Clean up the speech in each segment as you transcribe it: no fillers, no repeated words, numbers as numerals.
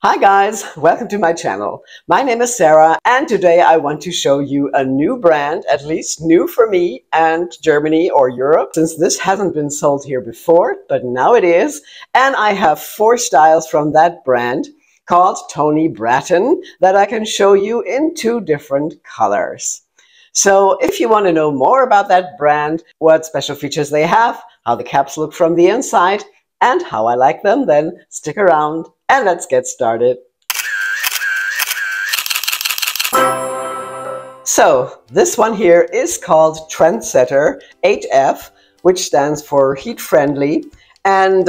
Hi guys, welcome to my channel. My name is Sarah and today I want to show you a new brand, at least new for me and Germany or Europe, since this hasn't been sold here before, but now it is. And I have 4 styles from that brand called Toni Brattin that I can show you in 2 different colors. So if you want to know more about that brand, what special features they have, how the caps look from the inside, and how I like them, then stick around and let's get started. So this one here is called Trendsetter 8F, which stands for heat friendly. And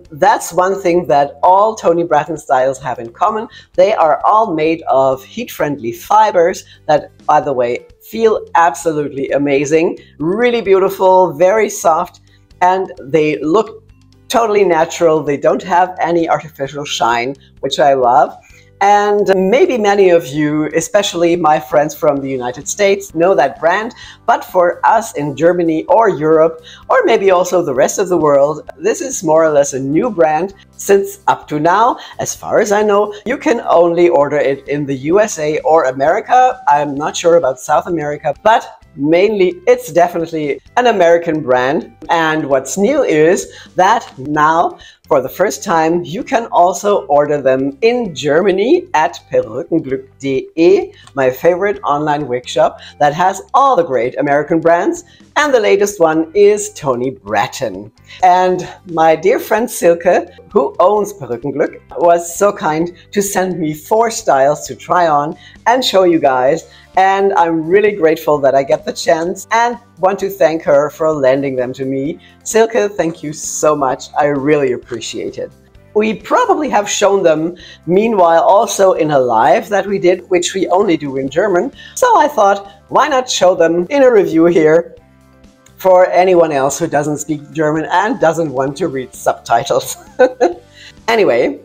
that's one thing that all Toni Brattin styles have in common. They are all made of heat-friendly fibers that, by the way, feel absolutely amazing. Really beautiful, very soft, and they look totally natural. They don't have any artificial shine, which I love. And maybe many of you, especially my friends from the United States, know that brand. But for us in Germany or Europe, or maybe also the rest of the world, this is more or less a new brand, since up to now, as far as I know, you can only order it in the USA or America. I'm not sure about South America, but mainly it's definitely an American brand. And what's new is that now, for the first time, you can also order them in Germany at perückenglück.de, my favorite online wig shop that has all the great American brands. And the latest one is Toni Brattin. And my dear friend Silke, who owns Perückenglück, was so kind to send me 4 styles to try on and show you guys. And I'm really grateful that I get the chance and want to thank her for lending them to me. Silke, thank you so much. I really appreciate it. We probably have shown them meanwhile also in a live that we did, which we only do in German. So I thought, why not show them in a review here for anyone else who doesn't speak German and doesn't want to read subtitles. Anyway,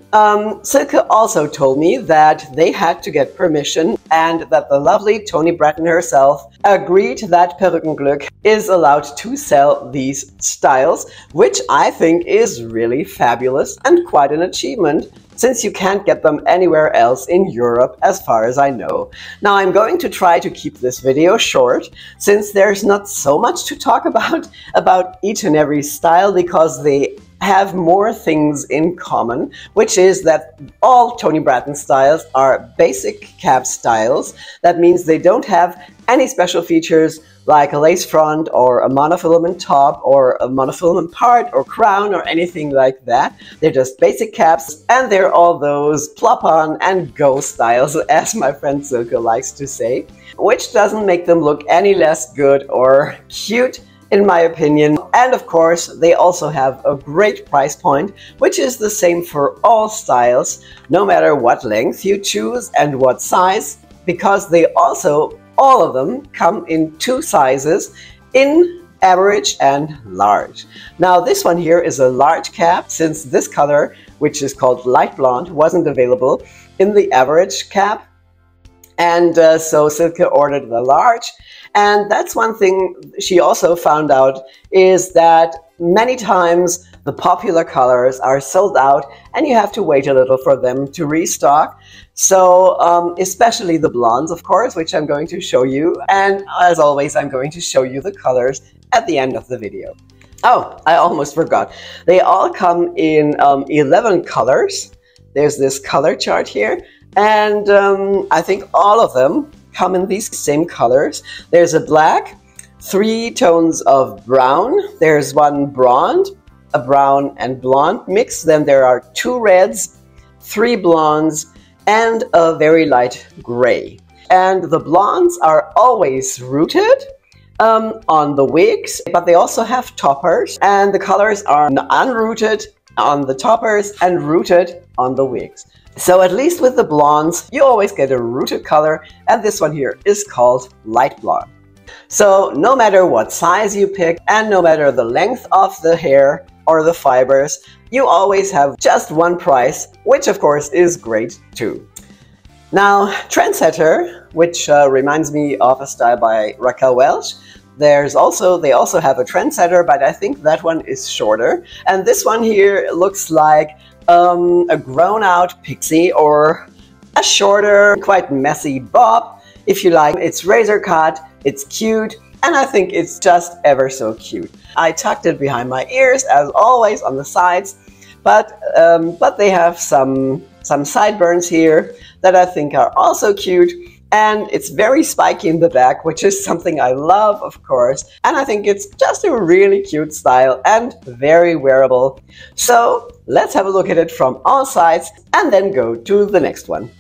Silke also told me that they had to get permission and that the lovely Toni Brattin herself agreed that Perückenglück is allowed to sell these styles, which I think is really fabulous and quite an achievement, since you can't get them anywhere else in Europe as far as I know. Now I'm going to try to keep this video short, since there's not so much to talk about each and every style, because they have more things in common, which is that all Toni Brattin styles are basic cap styles. That means they don't have any special features like a lace front or a monofilament top or a monofilament part or crown or anything like that. They're just basic caps, and they're all those plop on and go styles, as my friend Silke likes to say, which doesn't make them look any less good or cute, in my opinion. And of course, they also have a great price point, which is the same for all styles, no matter what length you choose and what size, because they also, all of them, come in 2 sizes, in average and large. Now this one here is a large cap, since this color, which is called light blonde, wasn't available in the average cap. And so Silke ordered the large. And that's one thing she also found out, is that many times the popular colors are sold out and you have to wait a little for them to restock. So especially the blondes, of course, which I'm going to show you. And as always, I'm going to show you the colors at the end of the video. Oh, I almost forgot. They all come in 11 colors. There's this color chart here. And I think all of them come in these same colors. There's a black, 3 tones of brown, there's 1 blonde, a brown and blonde mix, then there are 2 reds, 3 blondes, and a very light gray. And the blondes are always rooted on the wigs, but they also have toppers, and the colors are unrooted on the toppers and rooted on the wigs. So at least with the blondes, you always get a rooted color, and this one here is called light blonde. So no matter what size you pick, and no matter the length of the hair or the fibers, you always have just one price, which of course is great too. Now Trendsetter, which reminds me of a style by Raquel Welch, they also have a Trendsetter, but I think that one is shorter. And this one here looks like a grown out pixie or a shorter, quite messy bob. If you like, it's razor cut, it's cute, and I think it's just ever so cute. I tucked it behind my ears as always on the sides, but they have some sideburns here that I think are also cute. And it's very spiky in the back, which is something I love, of course. And I think it's just a really cute style and very wearable. So let's have a look at it from all sides and then go to the next one.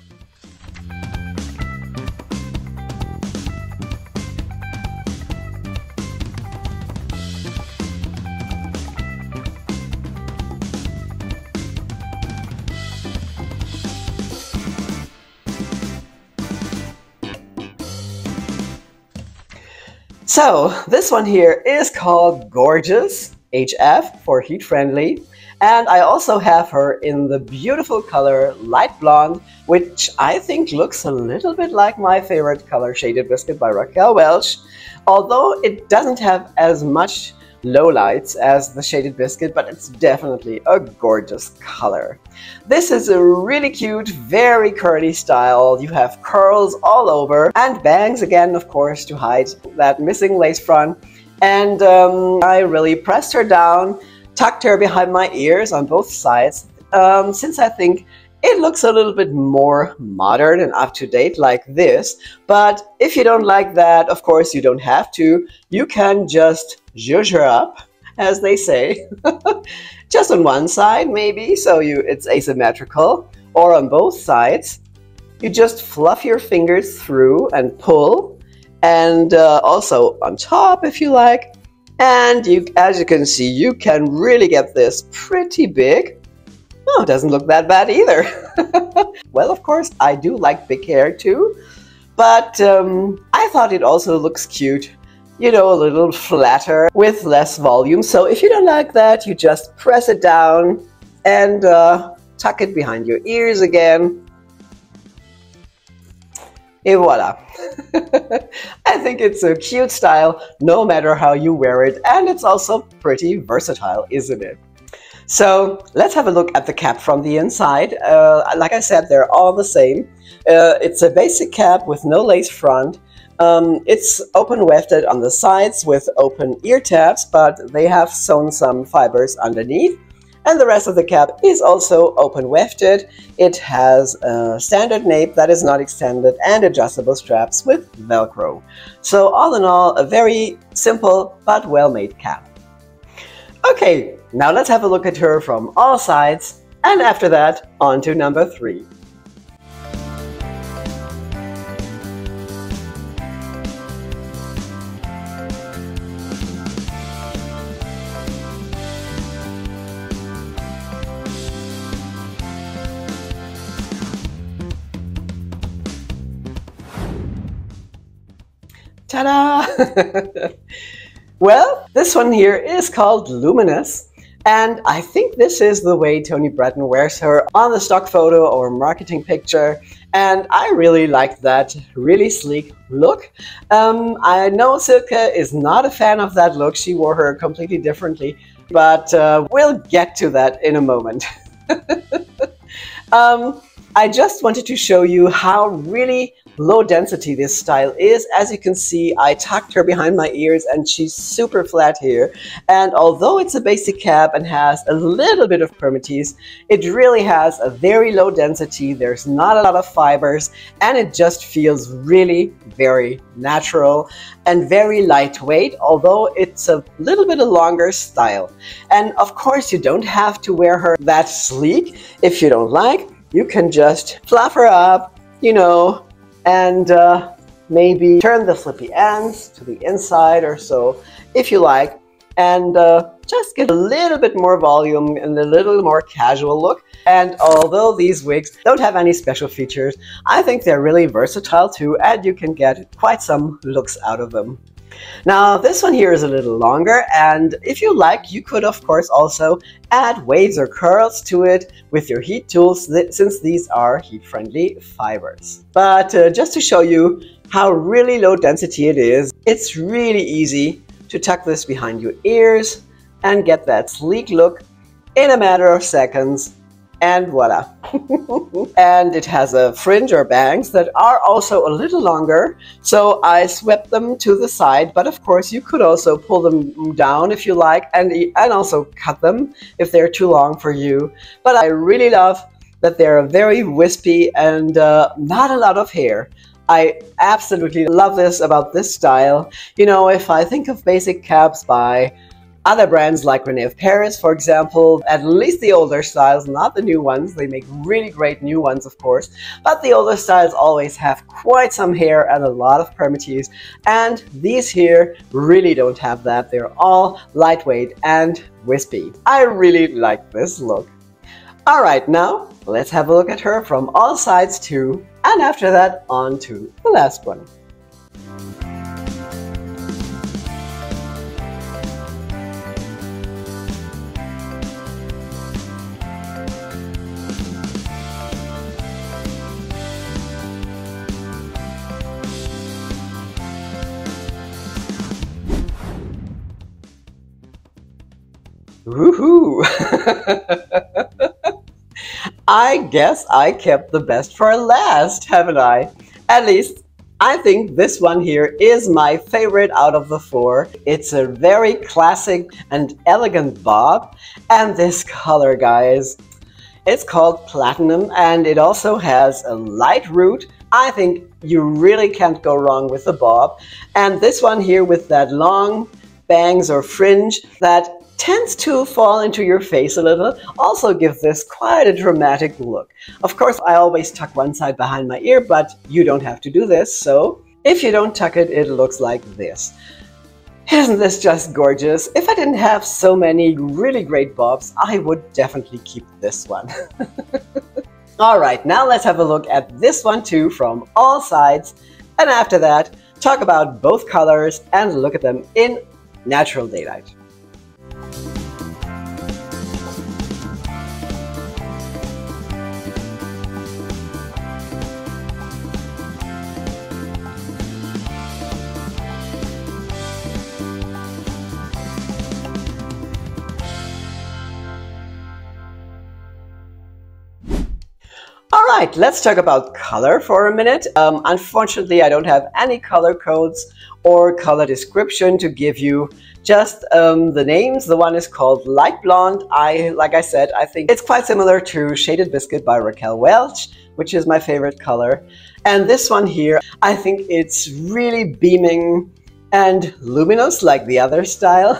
So this one here is called Gorgeous HF for heat friendly, and I also have her in the beautiful color light blonde, which I think looks a little bit like my favorite color, Shaded Biscuit by Raquel Welch, although it doesn't have as much lowlights as the Shaded Biscuit, but it's definitely a gorgeous color. This is a really cute, very curly style. You have curls all over and bangs again, of course, to hide that missing lace front. And I really pressed her down, tucked her behind my ears on both sides, since I think it looks a little bit more modern and up-to-date like this. But if you don't like that, of course, you don't have to. You can just zhuzh her up, as they say. Just on one side, maybe, so it's asymmetrical, or on both sides. You just fluff your fingers through and pull, and also on top if you like. And as you can see, you can really get this pretty big. Oh, it doesn't look that bad either. Well, of course, I do like big hair too, but I thought it also looks cute, you know, a little flatter with less volume. So if you don't like that, you just press it down and tuck it behind your ears again. Et voila. I think it's a cute style no matter how you wear it, and it's also pretty versatile, isn't it? So let's have a look at the cap from the inside. Like I said, they're all the same. It's a basic cap with no lace front. It's open wefted on the sides with open ear tabs, but they have sewn some fibers underneath. And the rest of the cap is also open wefted. It has a standard nape that is not extended and adjustable straps with Velcro. So all in all, a very simple but well-made cap. Okay, now let's have a look at her from all sides, and after that, on to number 3. Ta-da! Well, this one here is called Luminous, and I think this is the way Toni Brattin wears her on the stock photo or marketing picture, and I really like that really sleek look. I know Silke is not a fan of that look. She wore her completely differently, but we'll get to that in a moment. I just wanted to show you how really low density this style is. As you can see, I tucked her behind my ears and she's super flat here. And although it's a basic cap and has a little bit of permatease, it really has a very low density. There's not a lot of fibers and it just feels really very natural and very lightweight, although it's a little bit a longer style. And of course, you don't have to wear her that sleek. If you don't like, you can just fluff her up, you know, and maybe turn the flippy ends to the inside or so, if you like, and just get a little bit more volume and a little more casual look. And although these wigs don't have any special features, I think they're really versatile too, and you can get quite some looks out of them. Now this one here is a little longer, and if you like, you could of course also add waves or curls to it with your heat tools, since these are heat-friendly fibers. But just to show you how really low density it is, it's really easy to tuck this behind your ears and get that sleek look in a matter of seconds. and voila. And it has a fringe or bangs that are also a little longer, so I swept them to the side, but of course you could also pull them down if you like, and also cut them if they're too long for you. But I really love that they're very wispy and not a lot of hair. I absolutely love this about this style. You know, if I think of basic caps by other brands like Rene of Paris, for example, at least the older styles, not the new ones. They make really great new ones, of course, but the older styles always have quite some hair and a lot of permatease, and these here really don't have that. They're all lightweight and wispy. I really like this look. Alright, now let's have a look at her from all sides too, and after that on to the last one. Woohoo! I guess I kept the best for last, haven't I? At least, I think this one here is my favorite out of the four. It's a very classic and elegant bob, and this color, guys, it's called Platinum, and it also has a light root. I think you really can't go wrong with the bob. And this one here with that long bangs or fringe that tends to fall into your face a little, also gives this quite a dramatic look. Of course, I always tuck one side behind my ear, but you don't have to do this, so if you don't tuck it, it looks like this. Isn't this just gorgeous? If I didn't have so many really great bobs, I would definitely keep this one. Alright, now let's have a look at this one too from all sides, and after that, talk about both colors and look at them in natural daylight. Alright, let's talk about color for a minute. Unfortunately, I don't have any color codes or color description to give you, just the names. The one is called Light Blonde. Like I said, I think it's quite similar to Shaded Biscuit by Raquel Welch, which is my favorite color. And this one here, I think it's really beaming and luminous like the other style.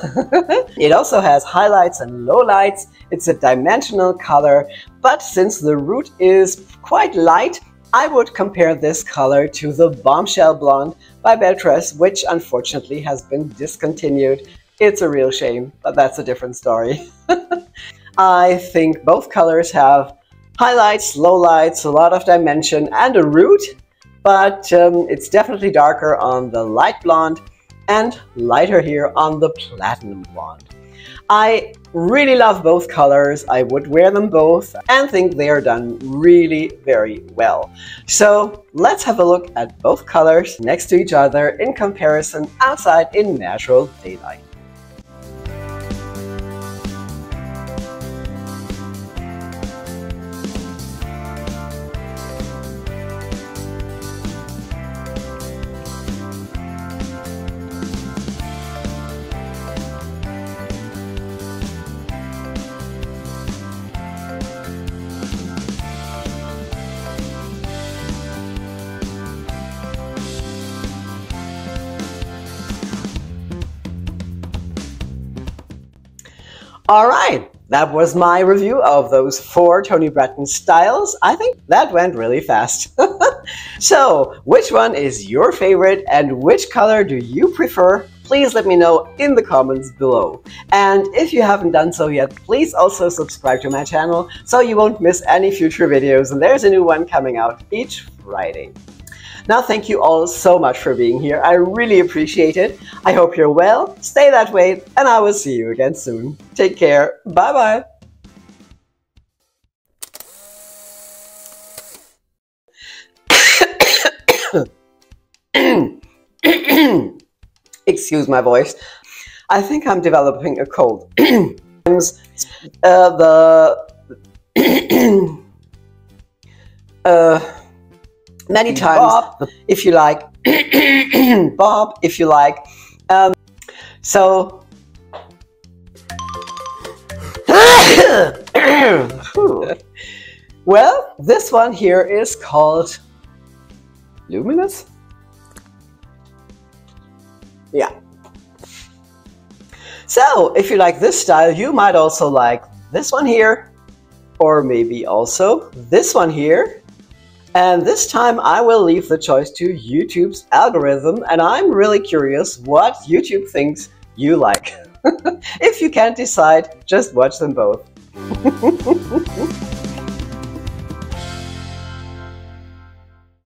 It also has highlights and lowlights. It's a dimensional color, but since the root is quite light, I would compare this color to the Bombshell Blonde by Beltress, which unfortunately has been discontinued. It's a real shame, but that's a different story. I think both colors have highlights, lowlights, a lot of dimension, and a root, but it's definitely darker on the light blonde and lighter here on the platinum blonde. I really love both colors. I would wear them both and think they are done really very well. So let's have a look at both colors next to each other in comparison outside in natural daylight. Alright, that was my review of those 4 Toni Brattin styles. I think that went really fast. So, which one is your favorite and which color do you prefer? Please let me know in the comments below. And if you haven't done so yet, please also subscribe to my channel so you won't miss any future videos. And there's a new one coming out each Friday. Now, thank you all so much for being here. I really appreciate it. I hope you're well, stay that way, and I will see you again soon. Take care. Bye-bye. Excuse my voice. I think I'm developing a cold. many times, Bob, if you like. Bob, if you like. So well, this one here is called Luminous. Yeah. So if you like this style, you might also like this one here, or maybe also this one here. And this time I will leave the choice to YouTube's algorithm, and I'm really curious what YouTube thinks you like. If you can't decide, just watch them both.